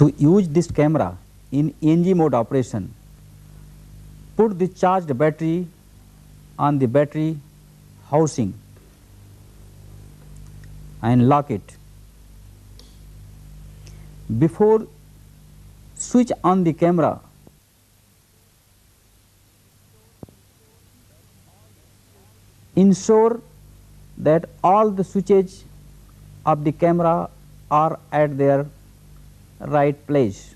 To use this camera in ENG mode operation, put the charged battery on the battery housing and lock it. Before switch on the camera, ensure that all the switches of the camera are at their right place.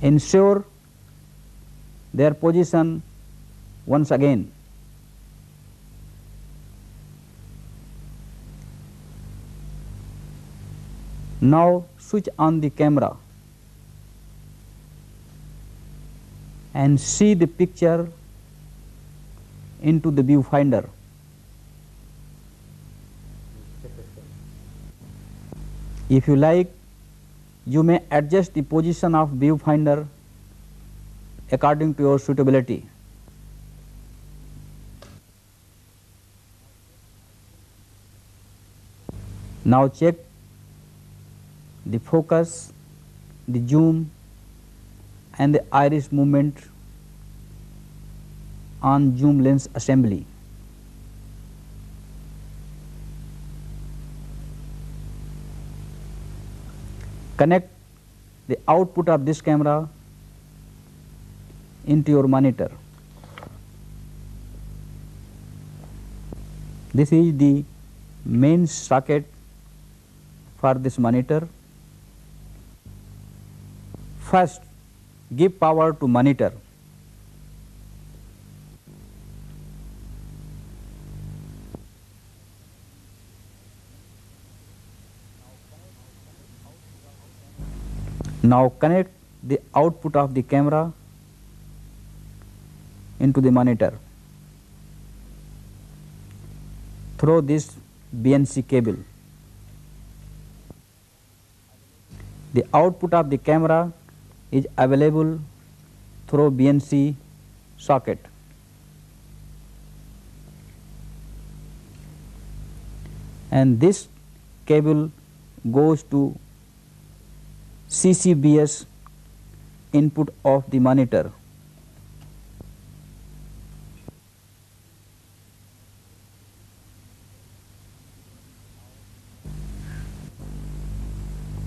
Ensure their position once again. Now switch on the camera and see the picture into the viewfinder. If you like, you may adjust the position of viewfinder according to your suitability. Now check the focus, the zoom and the iris movement on zoom lens assembly. Connect the output of this camera into your monitor. This is the main socket for this monitor. First, give power to monitor. Now connect the output of the camera into the monitor through this BNC cable. The output of the camera is available through BNC socket. And this cable goes to CCBS input of the monitor.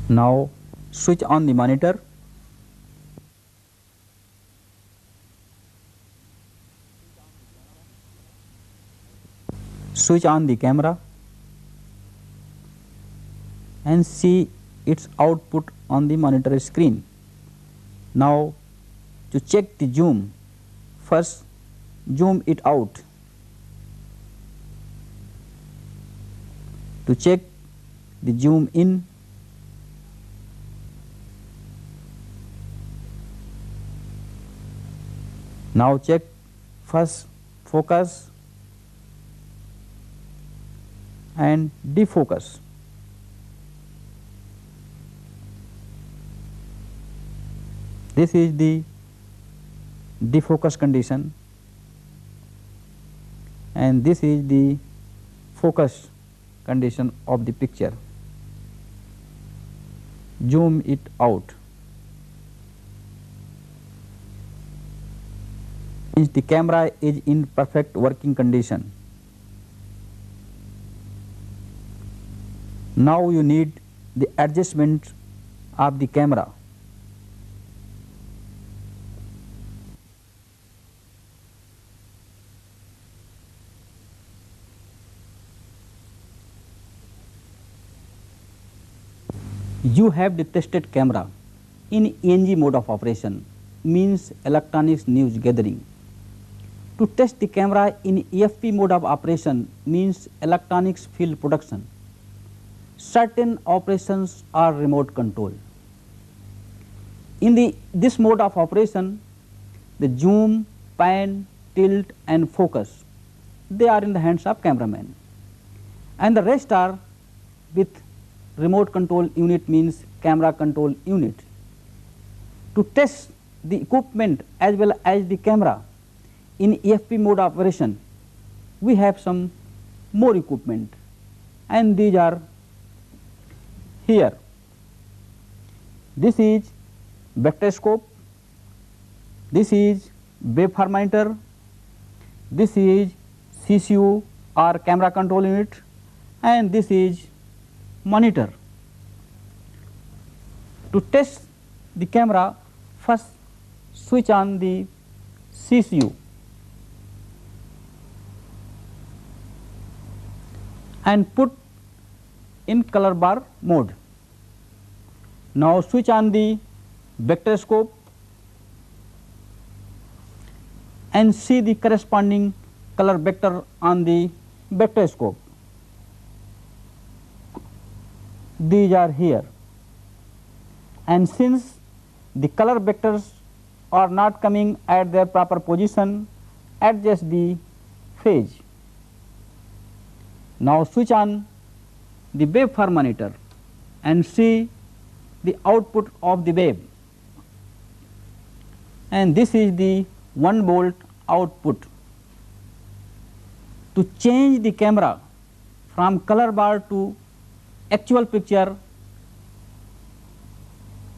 Now switch on the monitor. Switch on the camera and see its output on the monitor screen. Now to check the zoom, first zoom it out. To check the zoom in, now check first focus and defocus. This is the defocus condition and this is the focus condition of the picture. Zoom it out. The camera is in perfect working condition. Now you need the adjustment of the camera. You have the tested camera in ENG mode of operation, means electronics news gathering. To test the camera in EFP mode of operation means electronics field production. Certain operations are remote control. In this mode of operation, the zoom, pan, tilt and focus, they are in the hands of cameraman, and the rest are with remote control unit, means camera control unit. To test the equipment as well as the camera in EFP mode operation, we have some more equipment, and these are here. This is vectorscope, this is waveform monitor, this is CCU or camera control unit, and this is monitor. To test the camera, first switch on the CCU and put in color bar mode. Now switch on the vectorscope and see the corresponding color vector on the vectorscope. These are here, and since the color vectors are not coming at their proper position, adjust the phase. Now switch on the waveform monitor and see the output of the wave, and this is the 1 volt output. To change the camera from color bar to actual picture,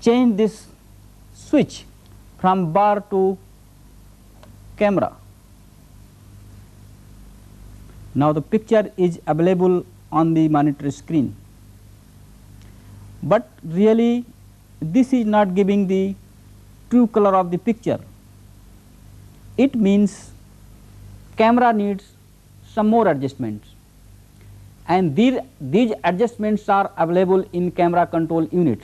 change this switch from bar to camera. Now the picture is available on the monitor screen, but really this is not giving the true color of the picture. It means camera needs some more adjustments, and these adjustments are available in camera control unit.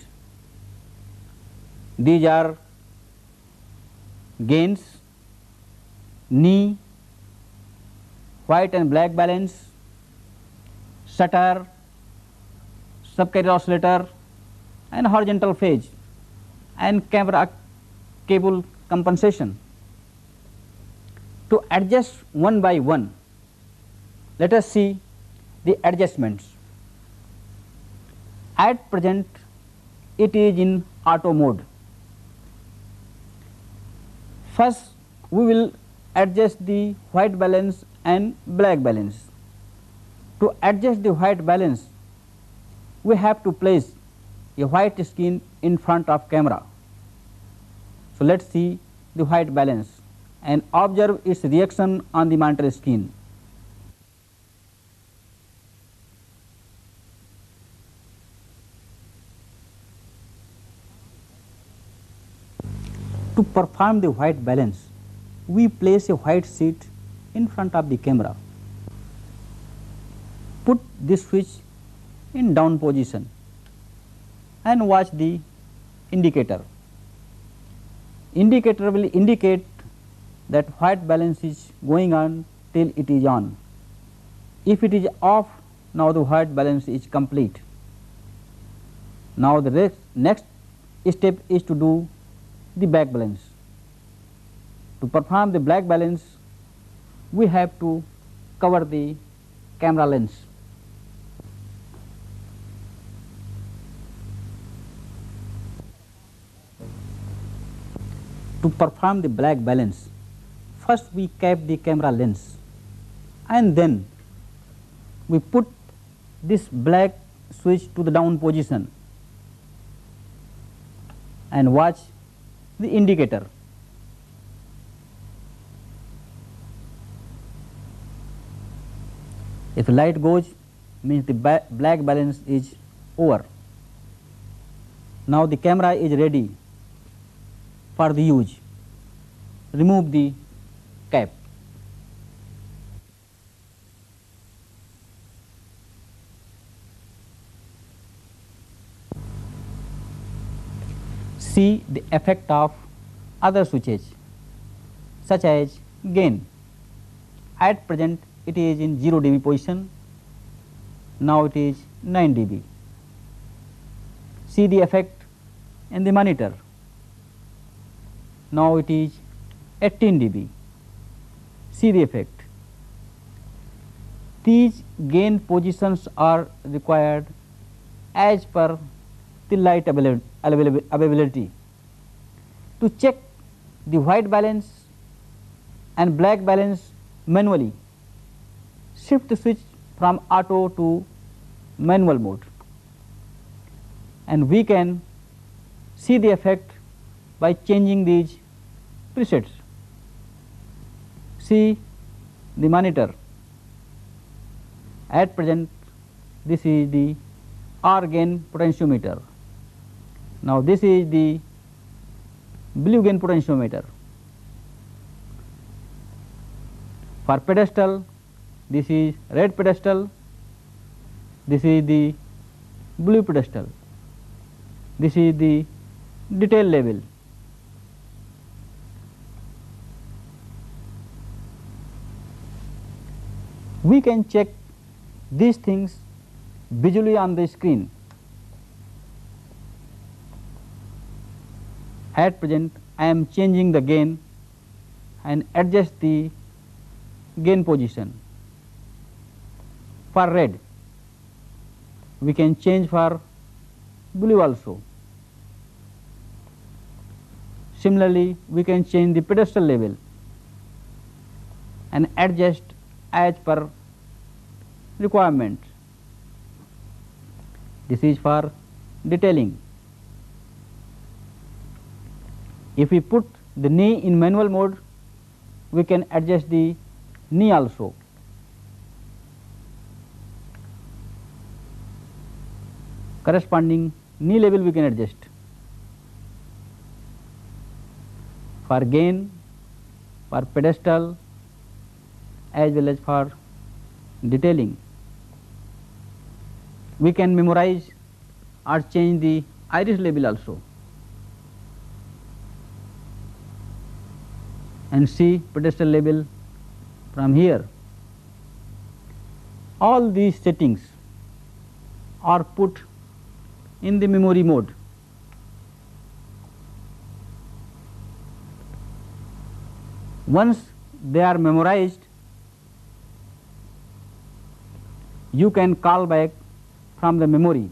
These are gains, knee, white and black balance, shutter, subcarrier oscillator, and horizontal phase, and camera cable compensation. To adjust one by one, let us see the adjustments. At present, it is in auto mode. First, we will adjust the white balance and black balance. To adjust the white balance, we have to place a white screen in front of camera. So let us see the white balance and observe its reaction on the monitor screen. To perform the white balance, we place a white sheet in front of the camera. Put this switch in down position and watch the indicator. Indicator will indicate that white balance is going on till it is on. If it is off, now the white balance is complete. Now the next step is to do the black balance. To perform the black balance, we have to cover the camera lens. To perform the black balance, first we cap the camera lens, and then we put this black switch to the down position and watch the indicator. If light goes, means the black balance is over. Now the camera is ready for the use. Remove the cap. See the effect of other switches, such as gain. At present it is in 0 dB position, now it is 9 dB. See the effect in the monitor, now it is 18 dB. See the effect. These gain positions are required as per the light availability. To check the white balance and black balance manually, shift the switch from auto to manual mode, and we can see the effect by changing these presets. See the monitor. At present, this is the R gain potentiometer. Now this is the blue gain potentiometer. For pedestal, this is red pedestal, this is the blue pedestal, this is the detail level. We can check these things visually on the screen. At present, I am changing the gain and adjust the gain position. For red, we can change for blue also. Similarly, we can change the pedestal level and adjust as per requirement. This is for detailing. If we put the knee in manual mode, we can adjust the knee also. Corresponding knee level we can adjust. For gain, for pedestal, as well as for detailing. We can memorize or change the iris level also, and see pedestal level from here. All these settings are put in the memory mode. Once they are memorized, you can call back from the memory.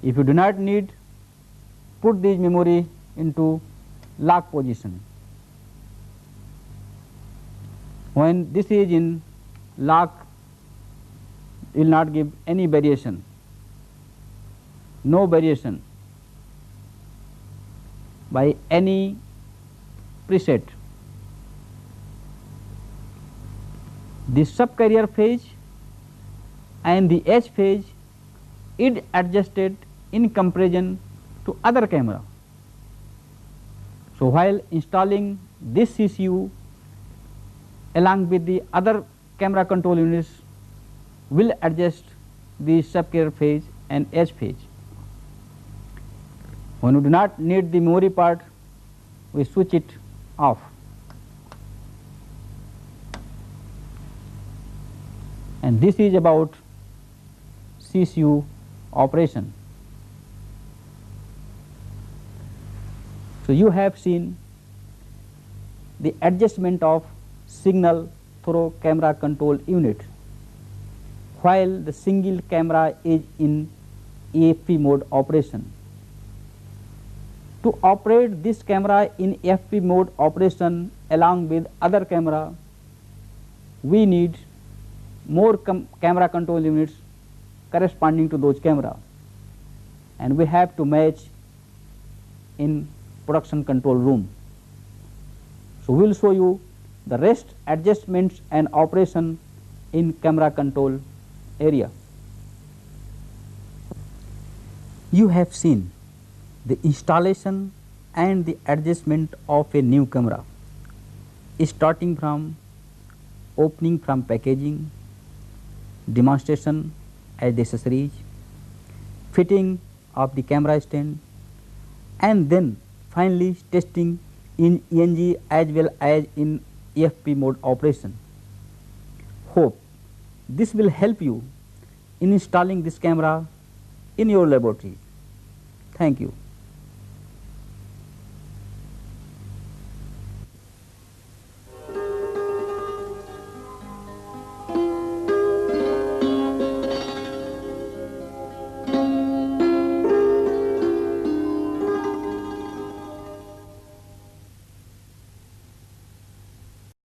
If you do not need, put this memory into lock position. When this is in lock, it will not give any variation, no variation by any preset. The subcarrier phase and the edge phase is adjusted in comparison to other camera. So while installing this CCU along with the other camera control units, will adjust the subcarrier phase and edge phase. When we do not need the memory part, we switch it off. And this is about CCU operation. So you have seen the adjustment of signal through camera control unit while the single camera is in AFP mode operation. To operate this camera in AFP mode operation along with other camera, we need more camera control units corresponding to those camera, and we have to match in production control room. So we will show you the rest adjustments and operation in camera control area. You have seen the installation and the adjustment of a new camera, starting from opening from packaging, demonstration as the accessories, fitting of the camera stand, and then finally testing in ENG as well as in AFP mode operation. Hope this will help you in installing this camera in your laboratory. Thank you.